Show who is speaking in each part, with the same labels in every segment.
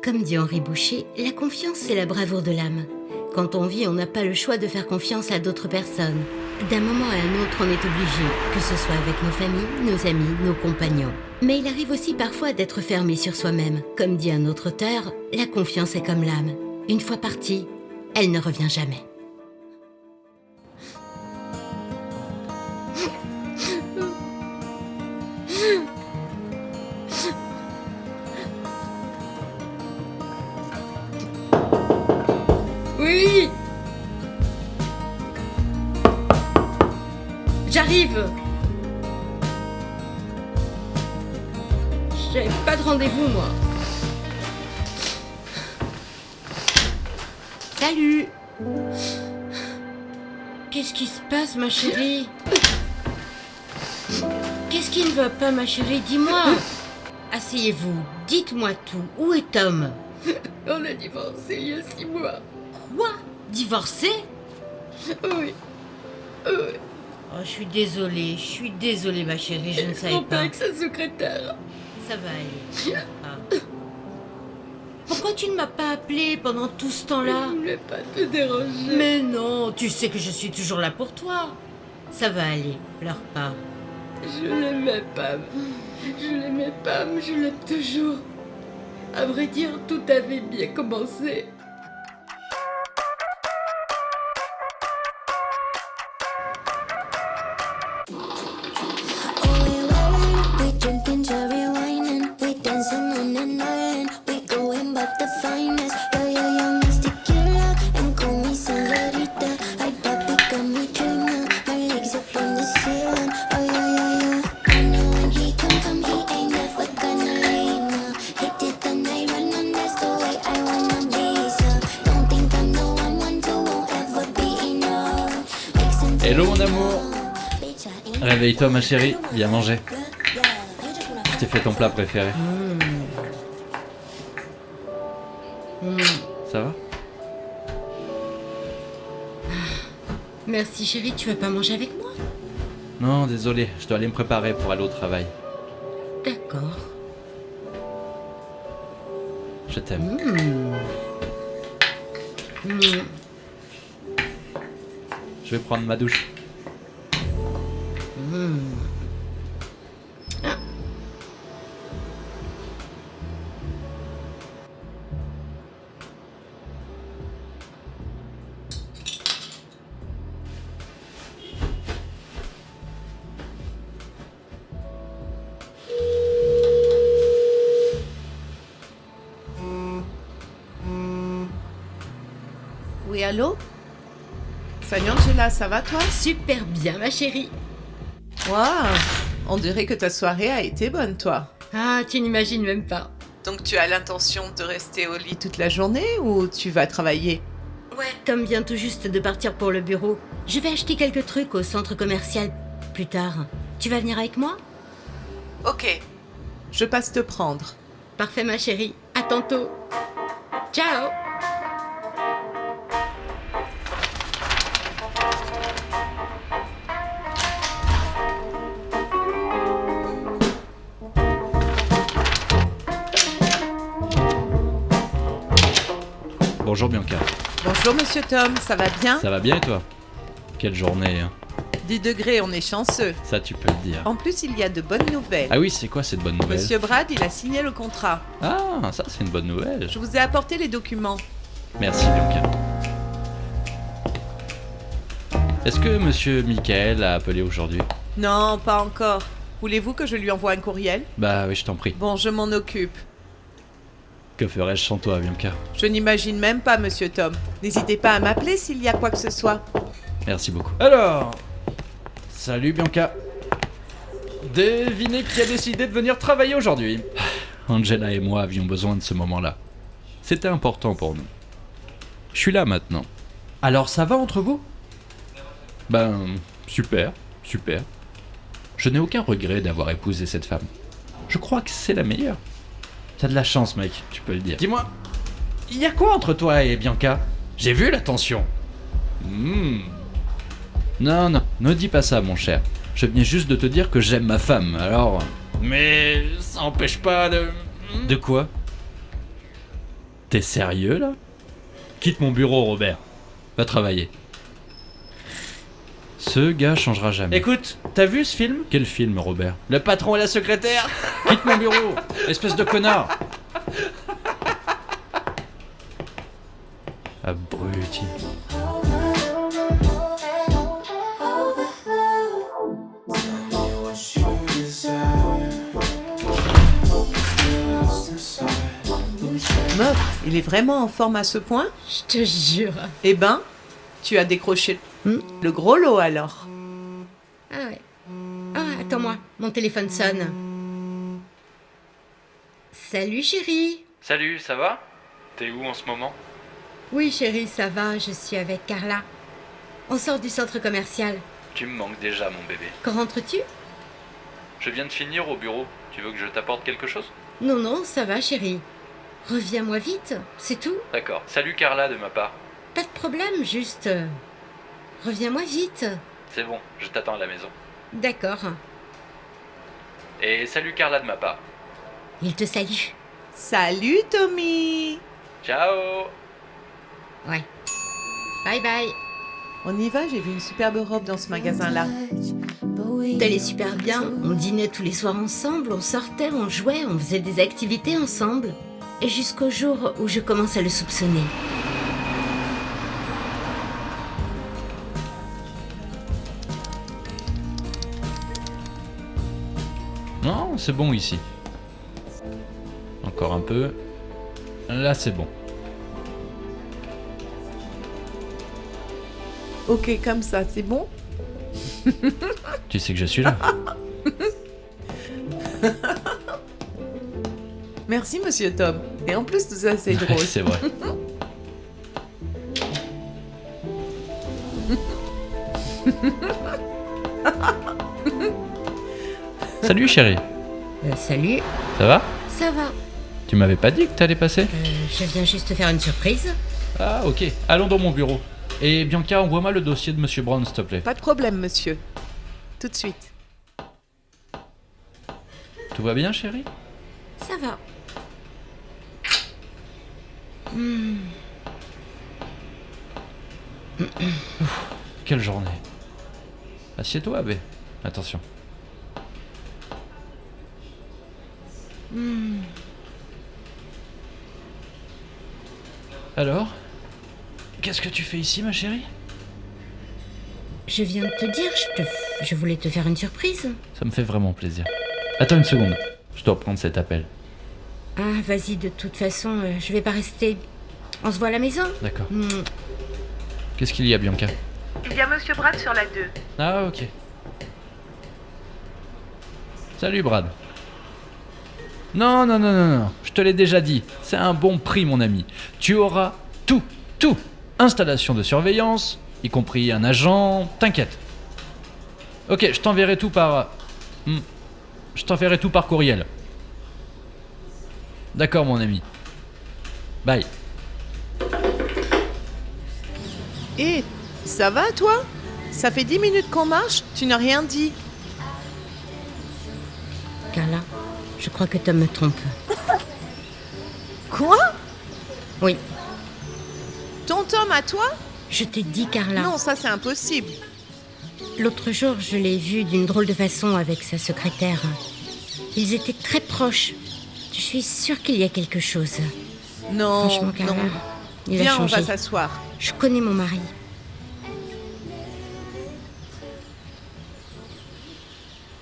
Speaker 1: Comme dit Henri Boucher, la confiance, c'est la bravoure de l'âme. Quand on vit, on n'a pas le choix de faire confiance à d'autres personnes. D'un moment à un autre, on est obligé, que ce soit avec nos familles, nos amis, nos compagnons. Mais il arrive aussi parfois d'être fermé sur soi-même. Comme dit un autre auteur, la confiance est comme l'âme. Une fois partie, elle ne revient jamais. Oui! J'arrive! J'avais pas de rendez-vous, moi. Salut! Qu'est-ce qui se passe, ma chérie? Qu'est-ce qui ne va pas, ma chérie? Dis-moi! Asseyez-vous, dites-moi tout. Où est Tom?
Speaker 2: On a divorcé il y a 6 mois.
Speaker 1: Quoi? Divorcé?
Speaker 2: Oui.
Speaker 1: Oh, je suis désolée, ma chérie, je ne savais
Speaker 2: Mon
Speaker 1: pas.
Speaker 2: père avec sa secrétaire.
Speaker 1: Ça va aller. Ah. Pourquoi tu ne m'as pas appelé pendant tout ce temps-là?
Speaker 2: Je voulais pas te déranger.
Speaker 1: Mais non, tu sais que je suis toujours là pour toi. Ça va aller, pleure pas.
Speaker 2: Je l'aimais pas. Je l'aimais pas, mais je l'aime toujours. À vrai dire, tout avait bien commencé.
Speaker 3: Hello mon amour. Réveille-toi ma chérie, viens manger. Je t'ai fait ton plat préféré. Ça va?
Speaker 1: Merci chérie, tu veux pas manger avec moi?
Speaker 3: Non, désolé, je dois aller me préparer pour aller au travail.
Speaker 1: D'accord.
Speaker 3: Je t'aime. Je vais prendre ma douche.
Speaker 4: Oui, allô? Salut Angela, ça va toi?
Speaker 1: Super bien, ma chérie.
Speaker 4: Waouh! On dirait que ta soirée a été bonne, toi.
Speaker 1: Ah, tu n'imagines même pas.
Speaker 4: Donc tu as l'intention de rester au lit toute la journée ou tu vas travailler?
Speaker 1: Ouais, Tom vient tout juste de partir pour le bureau. Je vais acheter quelques trucs au centre commercial plus tard. Tu vas venir avec moi?
Speaker 4: Ok, je passe te prendre.
Speaker 1: Parfait, ma chérie. À tantôt. Ciao.
Speaker 3: Bonjour Bianca.
Speaker 4: Bonjour Monsieur Tom, ça va bien?
Speaker 3: Ça va bien et toi? Quelle journée, hein?
Speaker 4: 10 degrés, on est chanceux.
Speaker 3: Ça tu peux le dire.
Speaker 4: En plus, il y a de bonnes nouvelles.
Speaker 3: Ah oui, c'est quoi cette bonne nouvelle?
Speaker 4: Monsieur Brad, il a signé le contrat.
Speaker 3: Ah, ça c'est une bonne nouvelle.
Speaker 4: Je vous ai apporté les documents.
Speaker 3: Merci Bianca. Est-ce que monsieur Michael a appelé aujourd'hui?
Speaker 4: Non, pas encore. Voulez-vous que je lui envoie un courriel?
Speaker 3: Bah oui, je t'en prie.
Speaker 4: Bon, je m'en occupe.
Speaker 3: Que ferais-je sans toi, Bianca?
Speaker 4: Je n'imagine même pas, Monsieur Tom. N'hésitez pas à m'appeler s'il y a quoi que ce soit.
Speaker 3: Merci beaucoup. Alors, salut Bianca. Devinez qui a décidé de venir travailler aujourd'hui? Angela et moi avions besoin de ce moment-là. C'était important pour nous. Je suis là maintenant. Alors ça va entre vous? Ben, super. Je n'ai aucun regret d'avoir épousé cette femme. Je crois que c'est la meilleure. T'as de la chance, mec, tu peux le dire. Dis-moi, il y a quoi entre toi et Bianca? J'ai vu la tension. Non, ne dis pas ça, mon cher. Je viens juste de te dire que j'aime ma femme, alors... Mais ça empêche pas de... De quoi? T'es sérieux là? Quitte mon bureau, Robert. Va travailler. Ce gars changera jamais. Écoute, t'as vu ce film? Quel film, Robert? Le patron et la secrétaire. Quitte mon bureau, espèce de connard. Abruti.
Speaker 4: Meuf, il est vraiment en forme à ce point?
Speaker 1: Je te jure.
Speaker 4: Eh ben, tu as décroché
Speaker 1: Hmm.
Speaker 4: le gros lot alors.
Speaker 1: Ah ouais. Ah, attends-moi, mon téléphone sonne. Salut chérie.
Speaker 3: Salut, ça va? T'es où en ce moment?
Speaker 1: Oui chérie, ça va, je suis avec Carla. On sort du centre commercial.
Speaker 3: Tu me manques déjà, mon bébé.
Speaker 1: Quand rentres-tu?
Speaker 3: Je viens de finir au bureau. Tu veux que je t'apporte quelque chose?
Speaker 1: Non, non, ça va chérie. Reviens-moi vite, c'est tout.
Speaker 3: D'accord. Salut Carla de ma part.
Speaker 1: Pas de problème, juste... reviens-moi vite.
Speaker 3: C'est bon, je t'attends à la maison.
Speaker 1: D'accord.
Speaker 3: Et salut Carla de ma part.
Speaker 1: Il te salue.
Speaker 4: Salut Tommy!
Speaker 3: Ciao!
Speaker 1: Ouais. Bye bye.
Speaker 4: On y va, j'ai vu une superbe robe dans ce magasin-là.
Speaker 1: T'allais super bien. On dînait tous les soirs ensemble, on sortait, on jouait, on faisait des activités ensemble. Et jusqu'au jour où je commence à le soupçonner.
Speaker 3: Non, c'est bon ici. Encore un peu. Là, c'est bon.
Speaker 4: Ok, comme ça, c'est bon?
Speaker 3: Tu sais que je suis là.
Speaker 4: Merci, monsieur Tom. Et en plus, tout ça, c'est
Speaker 3: Ouais,
Speaker 4: drôle.
Speaker 3: c'est vrai. Salut chérie.
Speaker 1: Salut.
Speaker 3: Ça va?
Speaker 1: Ça va.
Speaker 3: Tu m'avais pas dit que t'allais passer?
Speaker 1: Je viens juste te faire une surprise.
Speaker 3: Ah ok. Allons dans mon bureau. Et Bianca, envoie-moi le dossier de Monsieur Brown, s'il te plaît.
Speaker 4: Pas de problème, monsieur. Tout de suite.
Speaker 3: Tout va bien chérie?
Speaker 1: Ça va.
Speaker 3: Quelle journée. Assieds-toi, Bé. Attention. Alors? Qu'est-ce que tu fais ici, ma chérie?
Speaker 1: Je viens de te dire, je voulais te faire une surprise.
Speaker 3: Ça me fait vraiment plaisir. Attends une seconde. Je dois prendre cet appel.
Speaker 1: Ah, vas-y, de toute façon, je vais pas rester. On se voit à la maison?
Speaker 3: D'accord. Qu'est-ce qu'il y a, Bianca?
Speaker 4: Il y a monsieur Brad sur la 2.
Speaker 3: Ah, ok. Salut, Brad. Non, non, non, non, non. Je te l'ai déjà dit. C'est un bon prix, mon ami. Tu auras tout, tout. Installation de surveillance, y compris un agent. T'inquiète. Ok, je t'enverrai tout par... Je t'enverrai tout par courriel. D'accord, mon ami. Bye.
Speaker 4: Et ça va, toi? Ça fait 10 minutes qu'on marche, tu n'as rien dit.
Speaker 1: Carla, je crois que Tom me trompe.
Speaker 4: Quoi?
Speaker 1: Oui,
Speaker 4: Ton Tom à toi?
Speaker 1: je t'ai dit, Carla.
Speaker 4: Non, ça c'est impossible.
Speaker 1: L'autre jour, je l'ai vu d'une drôle de façon avec sa secrétaire. Ils étaient très proches. Je suis sûre qu'il y a quelque chose.
Speaker 4: Non,
Speaker 1: Franchement, Carla,
Speaker 4: non.
Speaker 1: il a
Speaker 4: Viens, on
Speaker 1: changé.
Speaker 4: va s'asseoir.
Speaker 1: Je connais mon mari.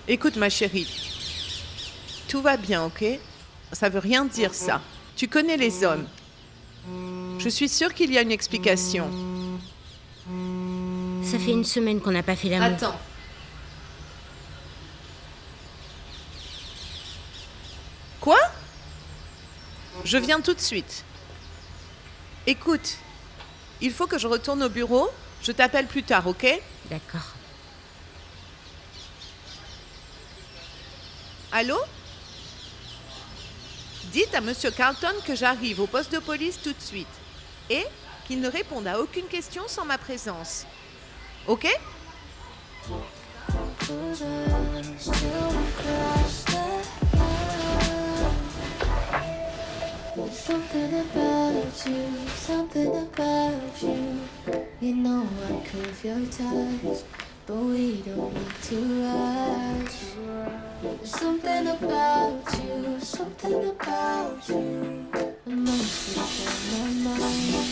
Speaker 4: Écoute, ma chérie. Tout va bien, ok? Ça veut rien dire, ça. Tu connais les hommes. Je suis sûre qu'il y a une explication.
Speaker 1: Ça fait une semaine qu'on n'a pas fait l'amour.
Speaker 4: Attends. Quoi? Je viens tout de suite. Écoute, il faut que je retourne au bureau. Je t'appelle plus tard, ok?
Speaker 1: D'accord.
Speaker 4: Allô? Dites à monsieur Carlton que j'arrive au poste de police tout de suite. Et qu'il ne réponde à aucune question sans ma présence. Ok?
Speaker 5: Something about you, something about you. You know I crave your touch, but we don't need to rush. There's something about you, something about you. The most on my mind.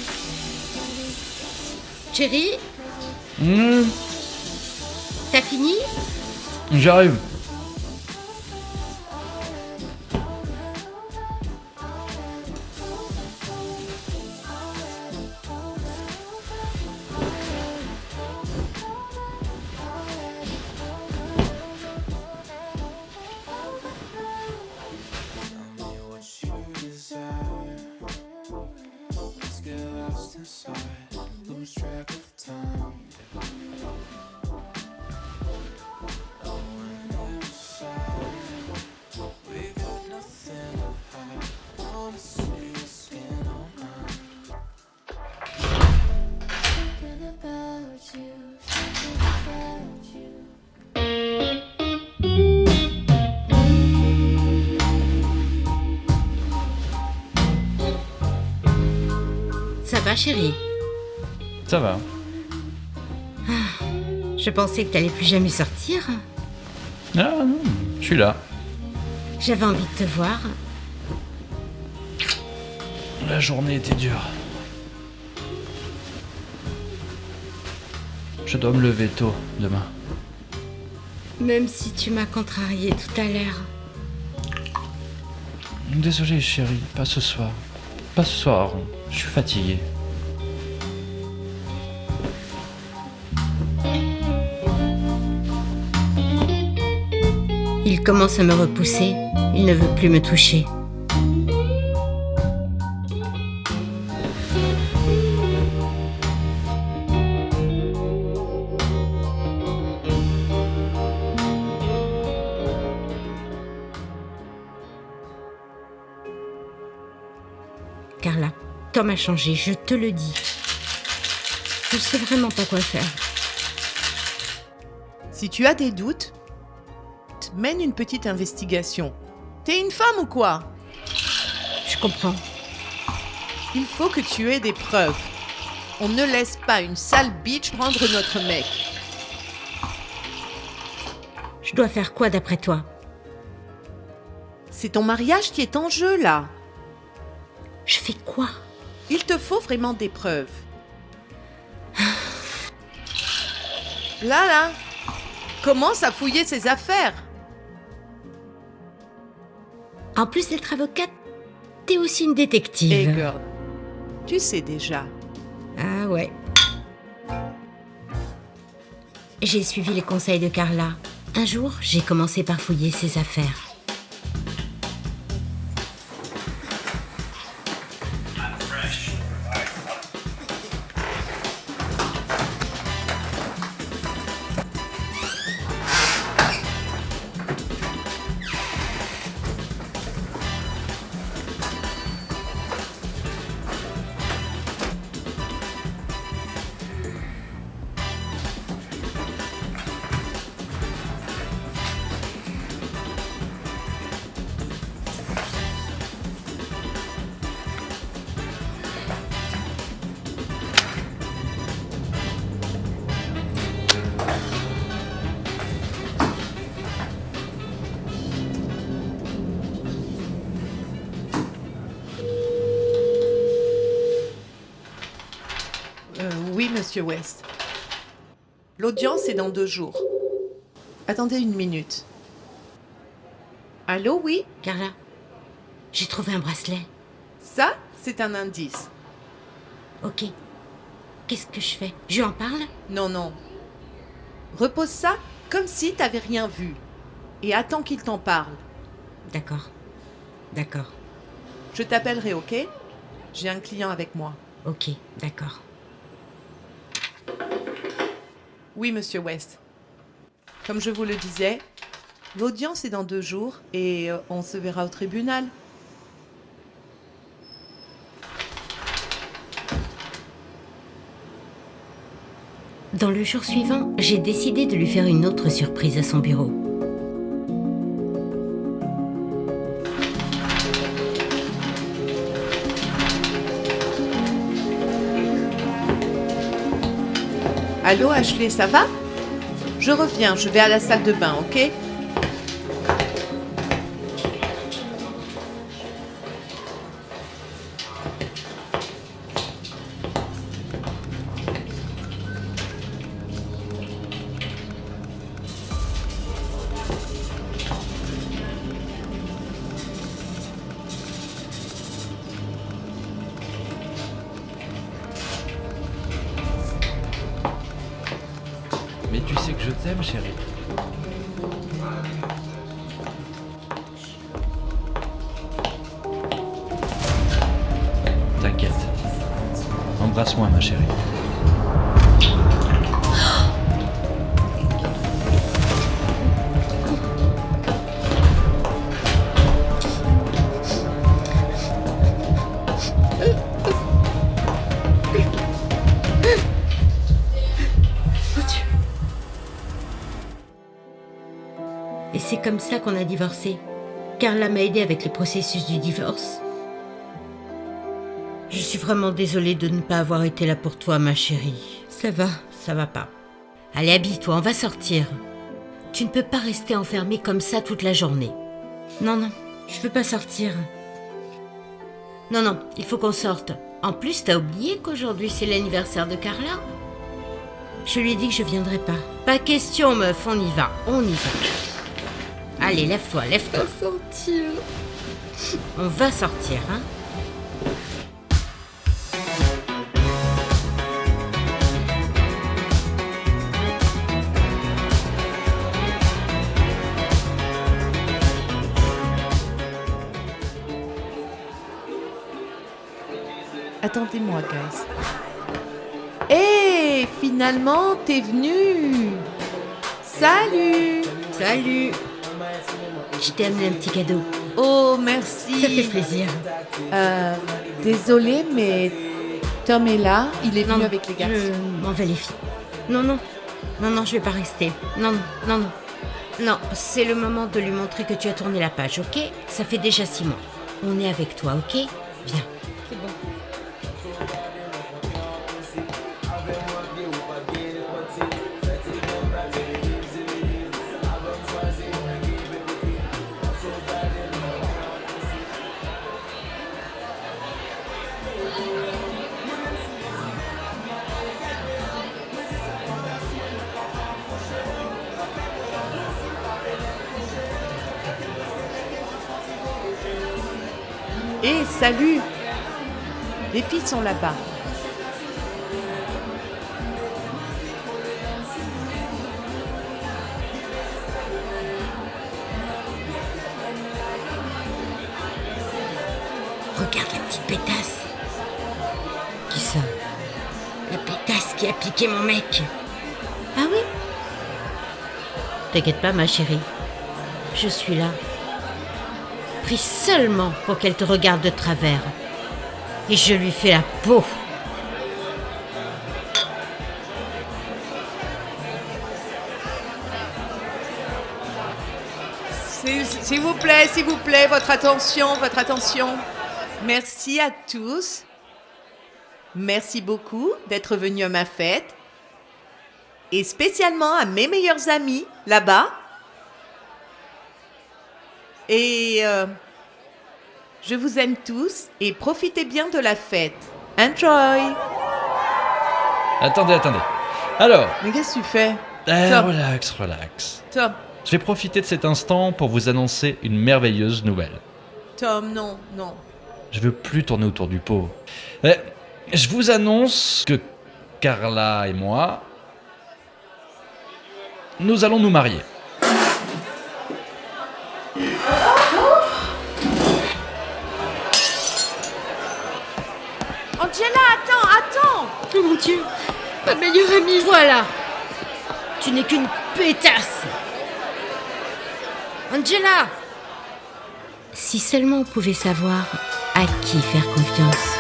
Speaker 1: Chérie,
Speaker 3: Mmh,
Speaker 1: t'as fini?
Speaker 3: j'arrive.
Speaker 5: Something about you, something about you.
Speaker 1: Ça va, chérie?
Speaker 3: Ça va.
Speaker 1: Je pensais que t'allais plus jamais sortir.
Speaker 3: Ah non, je suis là.
Speaker 1: J'avais envie de te voir.
Speaker 3: La journée était dure. Je dois me lever tôt demain.
Speaker 1: Même si tu m'as contrarié tout à l'heure.
Speaker 3: Désolé chérie, pas ce soir. Pas ce soir, je suis fatigué.
Speaker 1: Il commence à me repousser. Il ne veut plus me toucher. Carla, Tom a changé, je te le dis. Je sais vraiment pas quoi faire.
Speaker 4: Si tu as des doutes, mène une petite investigation. T'es une femme ou quoi?
Speaker 1: Je comprends.
Speaker 4: Il faut que tu aies des preuves. On ne laisse pas une sale bitch prendre notre mec.
Speaker 1: Je dois faire quoi d'après toi?
Speaker 4: C'est ton mariage qui est en jeu là.
Speaker 1: Je fais quoi?
Speaker 4: Il te faut vraiment des preuves. Là, commence à fouiller ses affaires.
Speaker 1: En plus d'être avocate, t'es aussi une détective.
Speaker 4: Hey girl, tu sais déjà.
Speaker 1: Ah ouais. J'ai suivi les conseils de Carla. Un jour, j'ai commencé par fouiller ses affaires.
Speaker 4: Oui, Monsieur West. L'audience est dans 2 jours. Attendez une minute. Allô, oui?
Speaker 1: Carla, j'ai trouvé un bracelet.
Speaker 4: Ça, c'est un indice.
Speaker 1: Ok. Qu'est-ce que je fais? Je lui en parle?
Speaker 4: Non. Repose ça comme si t'avais rien vu. Et attends qu'il t'en parle.
Speaker 1: D'accord. D'accord.
Speaker 4: Je t'appellerai, ok? J'ai un client avec moi.
Speaker 1: Ok, d'accord.
Speaker 4: Oui, Monsieur West. Comme je vous le disais, l'audience est dans 2 jours et on se verra au tribunal.
Speaker 1: Dans le jour suivant, j'ai décidé de lui faire une autre surprise à son bureau.
Speaker 4: Allô, Ashley, ça va? Je reviens, je vais à la salle de bain, ok?
Speaker 3: Mais tu sais que je t'aime, chérie. T'inquiète. Embrasse-moi, ma chérie.
Speaker 1: Et c'est comme ça qu'on a divorcé. Carla m'a aidé avec le processus du divorce. Je suis vraiment désolée de ne pas avoir été là pour toi, ma chérie. Ça va pas. Allez, habille-toi, on va sortir. Tu ne peux pas rester enfermée comme ça toute la journée. Non, je veux pas sortir. Non, il faut qu'on sorte. En plus, t'as oublié qu'aujourd'hui c'est l'anniversaire de Carla? Je lui ai dit que je viendrais pas. Pas question, meuf, on y va. Allez, lève-toi.
Speaker 2: Sortir.
Speaker 1: On va sortir, hein.
Speaker 4: Attendez-moi, guys. Hé, finalement, t'es venu. Salut.
Speaker 1: Je t'ai amené un petit cadeau.
Speaker 4: Oh, merci.
Speaker 1: Ça fait plaisir.
Speaker 4: Désolée, mais Tom est là. Il est venu avec les garçons.
Speaker 1: Je m'en vais, les filles. Non, je vais pas rester. Non. Non, c'est le moment de lui montrer que tu as tourné la page, ok? Ça fait déjà 6 mois. On est avec toi, ok? Viens.
Speaker 2: C'est bon.
Speaker 4: Hé, salut. Les filles sont là-bas.
Speaker 1: Regarde la petite pétasse. Qui ça? La pétasse qui a piqué mon mec. Ah oui? T'inquiète pas, ma chérie. Je suis là. Pris seulement pour qu'elle te regarde de travers. Et je lui fais la peau.
Speaker 4: S'il vous plaît, votre attention. Merci à tous. Merci beaucoup d'être venus à ma fête. Et spécialement à mes meilleurs amis, là-bas. Et je vous aime tous et profitez bien de la fête. Enjoy!
Speaker 3: Attendez. Alors,
Speaker 4: Mais qu'est-ce que tu fais? Tom.
Speaker 3: relax.
Speaker 4: Tom,
Speaker 3: Je vais profiter de cet instant pour vous annoncer une merveilleuse nouvelle.
Speaker 4: non.
Speaker 3: Je veux plus tourner autour du pot. Je vous annonce que Carla et moi, nous allons nous marier.
Speaker 4: Angela, attends!
Speaker 1: Oh mon Dieu, ma meilleure amie. Voilà. Tu n'es qu'une pétasse. Angela. Si seulement on pouvait savoir à qui faire confiance.